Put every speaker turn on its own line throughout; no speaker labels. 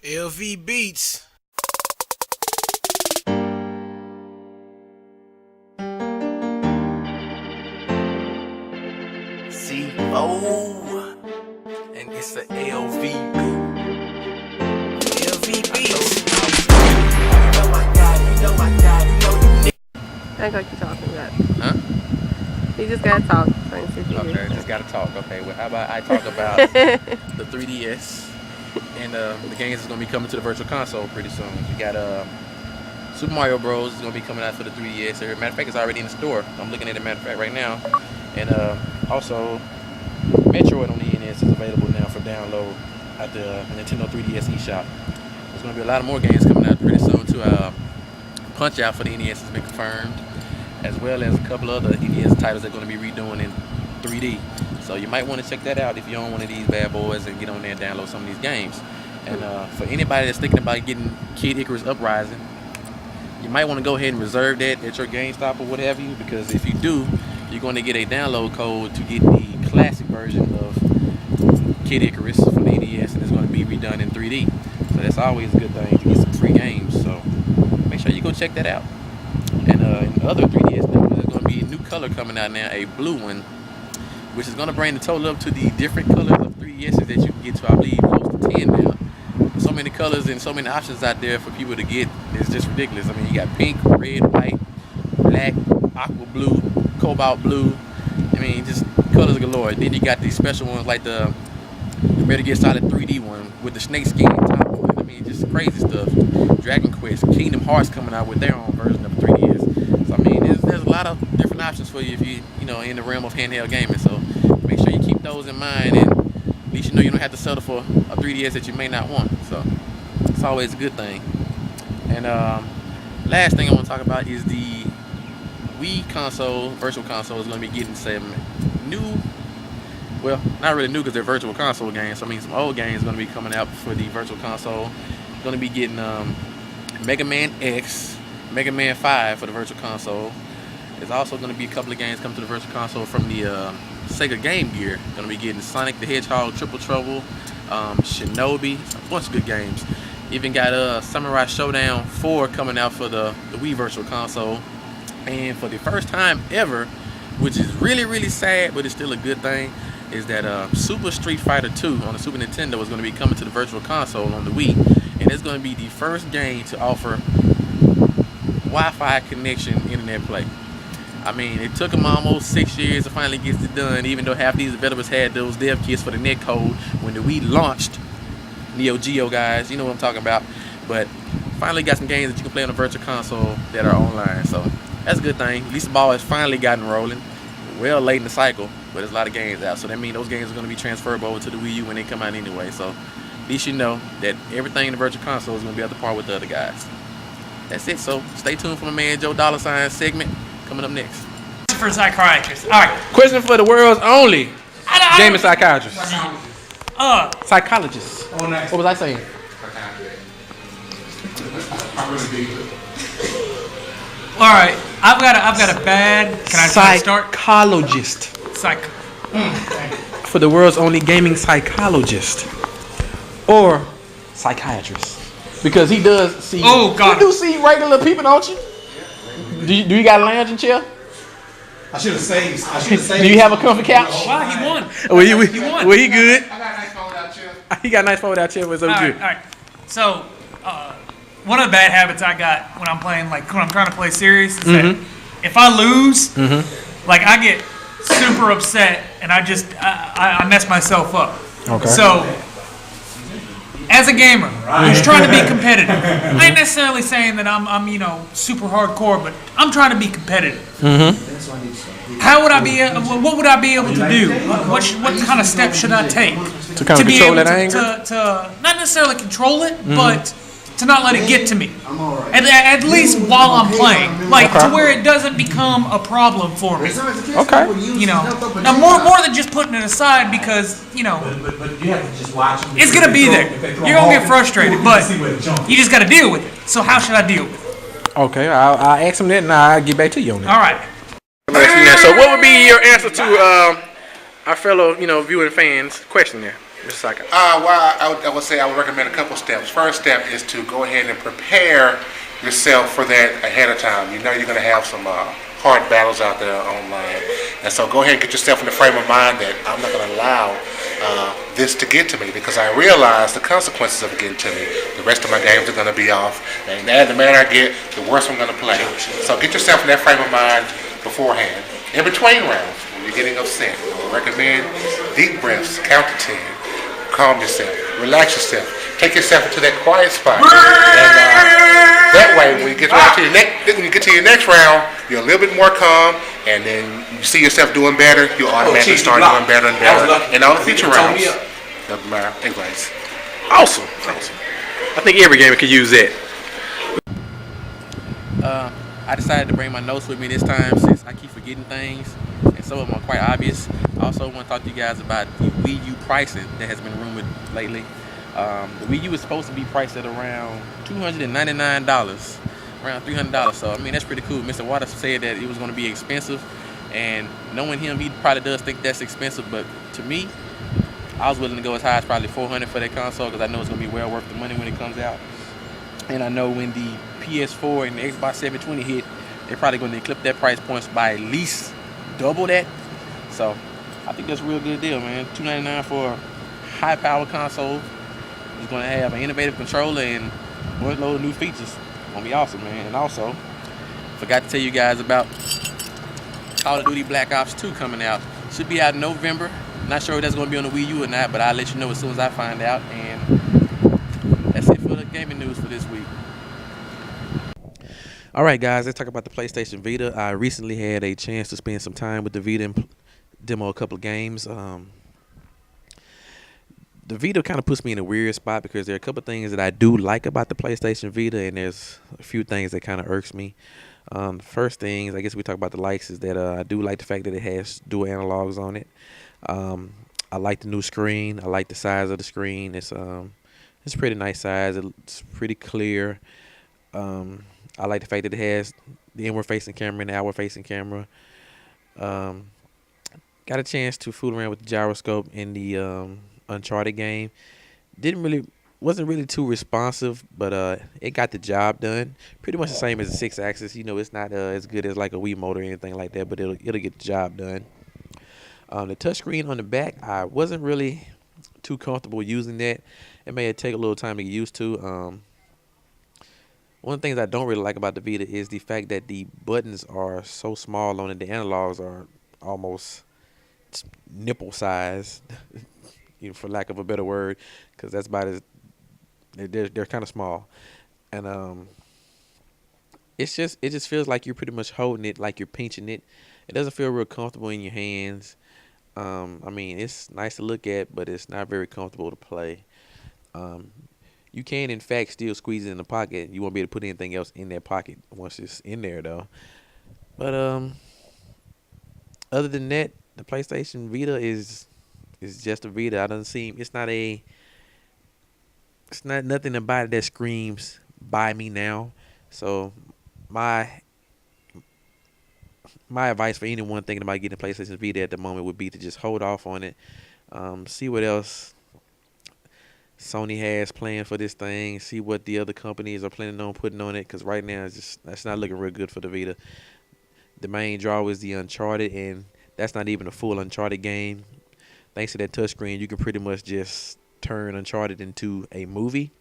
LV Beats.
C-O, and it's a LV beat.
LV Beats.
I ain't gonna keep talking about it.
Huh?
You just gotta talk. So I can see if you
Okay,
hear.
just gotta talk. Okay, well, how about I talk about the 3DS and the games that's gonna be coming to the Virtual Console pretty soon. We got Super Mario Bros. Is gonna be coming out for the 3DS. Matter of fact, it's already in the store. I'm looking at it, matter of fact, right now. And also, Metroid on the NES is available now for download at the Nintendo 3DS eShop. There's gonna be a lot of more games coming out pretty soon too. Punch Out for the NES has been confirmed, as well as a couple other NES titles that are going to be redoing in 3D. So you might want to check that out if you own one of these bad boys and get on there and download some of these games. And for anybody that's thinking about getting Kid Icarus Uprising, you might want to go ahead and reserve that at your GameStop or what have you, because if you do, you're going to get a download code to get the classic version of Kid Icarus for the NES, and it's going to be redone in 3D. So that's always a good thing to get some free games. So make sure you go check that out. And in other 3DS news, there's going to be a new color coming out now, a blue one, which is going to bring the total up to the different colors of 3DSs that you can get to, I believe, close to 10 now. So many colors and so many options out there for people to get. It's just ridiculous. I mean, you got pink, red, white, black, aqua blue, cobalt blue. I mean, just colors galore. Then you got these special ones like the Metal Gear Solid 3D one with the snake skin top on it. I mean, just crazy stuff. Dragon Quest, Kingdom Hearts coming out with their own version of 3DS. So I mean, there's a lot of different options for you if you in the realm of handheld gaming. So make sure you keep those in mind, and at least you don't have to settle for a 3DS that you may not want. So it's always a good thing. And last thing I want to talk about is the Wii console, Virtual Console, is going to be getting some new. Well, not really new because they're Virtual Console games. So I mean, some old games are going to be coming out for the Virtual Console. Going to be getting Mega Man X, Mega Man 5 for the Virtual Console. There's also going to be a couple of games coming to the Virtual Console from the Sega Game Gear. Going to be getting Sonic the Hedgehog Triple Trouble, Shinobi, a bunch of good games. Even got Samurai Showdown 4 coming out for the Wii Virtual Console. And for the first time ever, which is really, really sad, but it's still a good thing, is that Super Street Fighter 2 on the Super Nintendo is going to be coming to the Virtual Console on the Wii. And it's going to be the first game to offer Wi-Fi connection internet play. I mean, it took them almost 6 years to finally get it done, even though half these developers had those dev kits for the netcode when the Wii launched. Neo Geo guys, you know what I'm talking about. But finally got some games that you can play on the Virtual Console that are online. So that's a good thing. At least the ball has finally gotten rolling. Well late in the cycle, but there's a lot of games out. So that means those games are going to be transferable over to the Wii U when they come out anyway. So at least you know that everything in the Virtual Console is going to be at the par with the other guys. That's it. So stay tuned for my man Joe Dollar Sign segment coming up next.
For Psychologist. All right.
Question for the world's only gaming psychiatrist. Psychologist.
Oh, nice.
What was I saying?
All right. I've got a bad. Can I try to start?
Psychologist. For the world's only gaming psychologist or psychiatrist, because he does see.
Oh God.
You do see regular people, don't you? Do you got a lounging chair?
I should have saved.
Do you have a comfy couch?
Wow, he won.
Well, he
won.
Well, he good.
I got a nice fold out chair.
He got a nice fold out chair. Was so good.
All right. So, one of the bad habits I got when I'm playing, like when I'm trying to play serious, is that if I lose, like I get super upset and I mess myself up.
Okay.
So, as a gamer who's trying to be competitive, I ain't necessarily saying that I'm super hardcore, but I'm trying to be competitive. How would I be? What would I be able to do? What kind of steps should I take
To kind of
be
control
able
that anger?
to not necessarily control it, but to not let it get to me. At least while I'm playing, like to where it doesn't become a problem for me.
Okay.
Now more than just putting it aside, because
But you have to just watch them.
it's gonna be there. You're gonna get frustrated, but you just gotta deal with it. So how should I deal with it?
Okay, I'll ask him that and I'll get back to you on that.
All right.
So what would be your answer to our fellow, viewing fans question there? Mr. Saka.
Well, I would say I would recommend a couple steps. First step is to go ahead and prepare yourself for that ahead of time. You know you're going to have some hard battles out there online. And so go ahead and get yourself in the frame of mind that I'm not going to allow this to get to me, because I realize the consequences of it getting to me. The rest of my games are going to be off. And the better I get, the worse I'm going to play. So get yourself in that frame of mind beforehand. In between rounds, when you're getting upset, I would recommend deep breaths, count to 10. Calm yourself, relax yourself, take yourself into that quiet spot, and that way, when you get to your next round, you're a little bit more calm, and then you see yourself doing better. You automatically start doing better and better in all the future rounds. Doesn't matter. Anyways,
Awesome. I think every gamer could use that. I decided to bring my notes with me this time since I keep forgetting things, and some of them are quite obvious. I also want to talk to you guys about the WiiU pricing that has been rumored lately. The WiiU is supposed to be priced at around $299, around $300. So I mean, that's pretty cool. Mr. Waters said that it was going to be expensive, and knowing him, he probably does think that's expensive. But to me, I was willing to go as high as probably $400 for that console, because I know it's going to be well worth the money when it comes out. And I know when the PS4 and the Xbox 720 hit, they're probably going to clip that price points by at least double that. So I think that's a real good deal, man. $299 for a high-powered console. It's going to have an innovative controller and a load of new features. It's going to be awesome, man. And also, forgot to tell you guys about Call of Duty Black Ops 2 coming out. Should be out in November. Not sure if that's going to be on the Wii U or not, but I'll let you know as soon as I find out. And that's it for the gaming news for this week. All right, guys, let's talk about the PlayStation Vita. I recently had a chance to spend some time with the Vita and demo a couple of games. The Vita kind of puts me in a weird spot because there are a couple of things that I do like about the PlayStation Vita, and there's a few things that kind of irks me. First things, I guess we talk about the likes, is that I do like the fact that it has dual analogs on it. I like the new screen. I like the size of the screen. It's a pretty nice size. It's pretty clear. I like the fact that it has the inward-facing camera and the outward-facing camera. Got a chance to fool around with the gyroscope in the Uncharted game. Wasn't really too responsive, but it got the job done. Pretty much the same as the 6-axis. You know, it's not as good as like a Wiimote or anything like that, but it'll get the job done. The touchscreen on the back, I wasn't really too comfortable using that. It may take a little time to get used to. One of the things I don't really like about the Vita is the fact that the buttons are so small on it. The analogs are almost nipple size, you know, for lack of a better word, because that's about as they're kind of small, and it just feels like you're pretty much holding it, like you're pinching it. It doesn't feel real comfortable in your hands. I mean, it's nice to look at, but it's not very comfortable to play. You can, in fact, still squeeze it in the pocket. You won't be able to put anything else in that pocket once it's in there, though. But other than that, the PlayStation Vita is just a Vita. It's not nothing about it that screams buy me now. So my advice for anyone thinking about getting a PlayStation Vita at the moment would be to just hold off on it. See what else Sony has planned for this thing. See what the other companies are planning on putting on it, because right now that's not looking real good for the Vita. The main draw is the Uncharted, and that's not even a full Uncharted game. Thanks to that touchscreen, you can pretty much just turn Uncharted into a movie.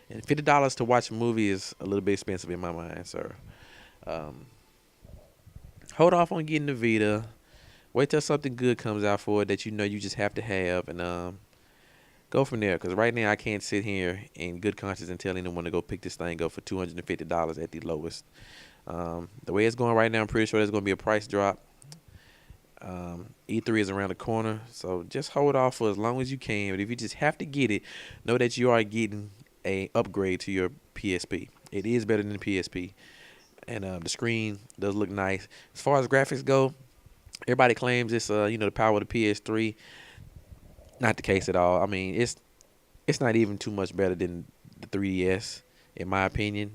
And $50 to watch a movie is a little bit expensive in my mind, sir. Hold off on getting the Vita. Wait till something good comes out for it that you know you just have to have, and go from there. Because right now I can't sit here in good conscience and tell anyone to go pick this thing up for $250 at the lowest. The way it's going right now, I'm pretty sure there's going to be a price drop. E3 is around the corner, so just hold off for as long as you can. But if you just have to get it, know that you are getting a upgrade to your PSP. It is better than the PSP, and the screen does look nice. As far as graphics go, everybody claims it's the power of the PS3. Not the case at all. I mean, it's not even too much better than the 3DS, in my opinion.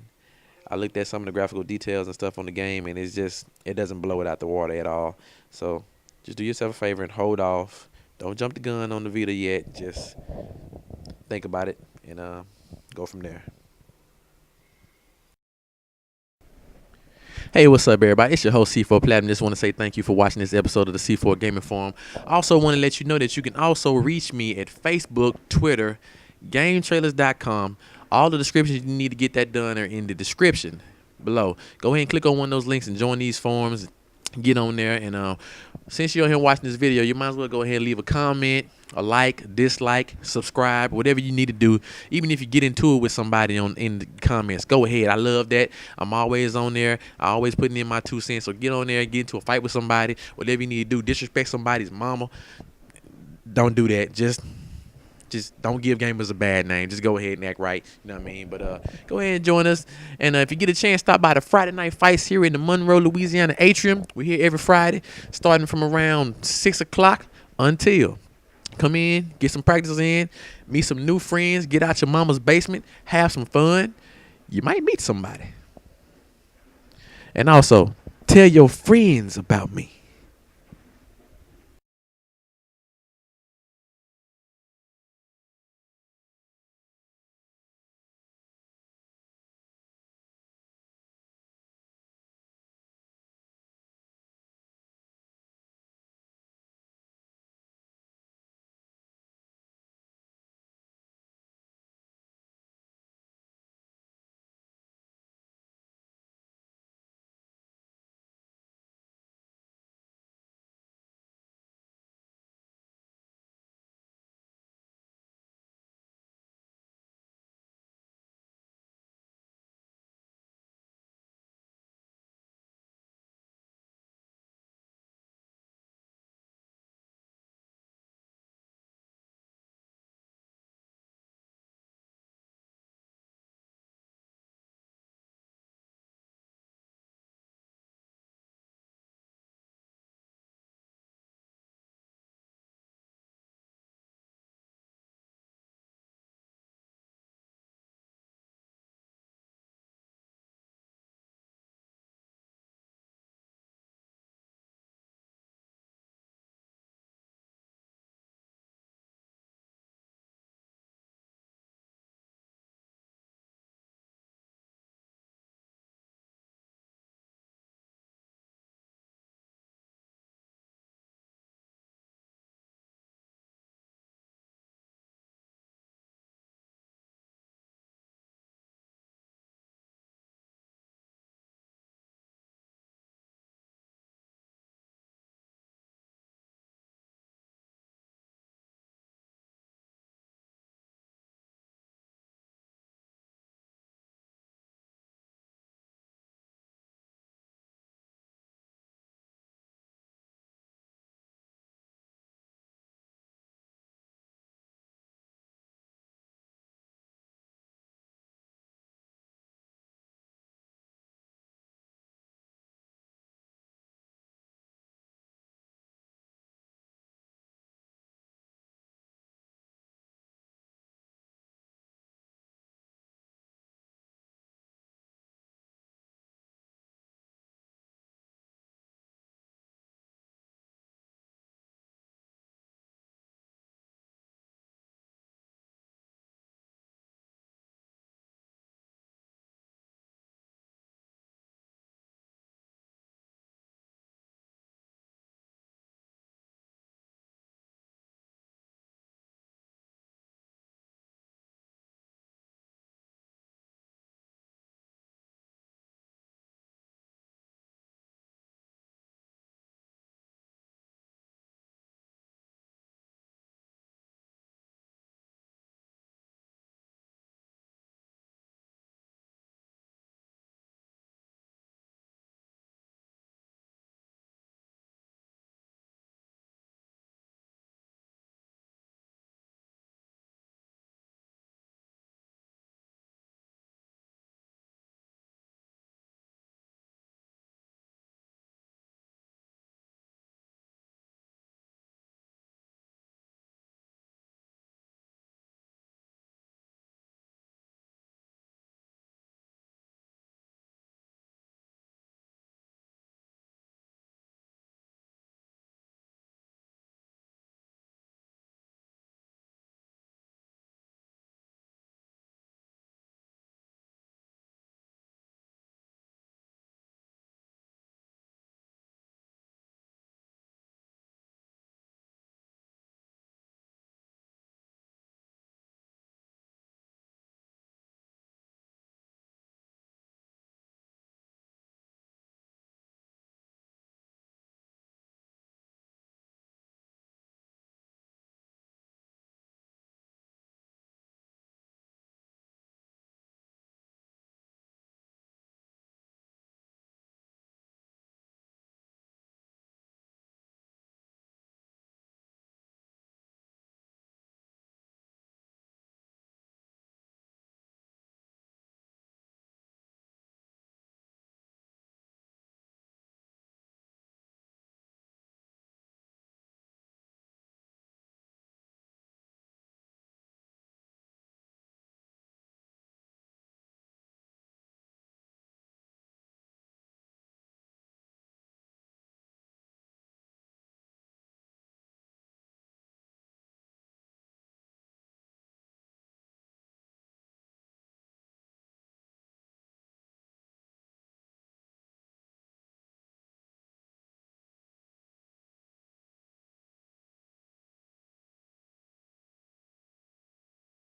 I looked at some of the graphical details and stuff on the game, and it doesn't blow it out the water at all. So just do yourself a favor and hold off. Don't jump the gun on the Vita yet. Just think about it and go from there. Hey, what's up, everybody? It's your host, C4 Platinum. Just want to say thank you for watching this episode of the C4 Gaming Forum. Also want to let you know that you can also reach me at Facebook, Twitter, GameTrailers.com. All the descriptions you need to get that done are in the description below. Go ahead and click on one of those links and join these forums. Get on there, and since you're here watching this video, you might as well go ahead and leave a comment, a like, dislike, subscribe, whatever you need to do. Even if you get into it with somebody in the comments, go ahead. I love that. I'm always on there. I always putting in my 2 cents. So get on there, get into a fight with somebody, whatever you need to do. Disrespect somebody's mama, don't do that. Just don't give gamers a bad name. Just go ahead and act right. You know what I mean? But go ahead and join us. And if you get a chance, stop by the Friday Night Fights here in the Monroe, Louisiana Atrium. We're here every Friday, starting from around 6 o'clock until. Come in, get some practice in, meet some new friends, get out your mama's basement, have some fun. You might meet somebody. And also, tell your friends about me.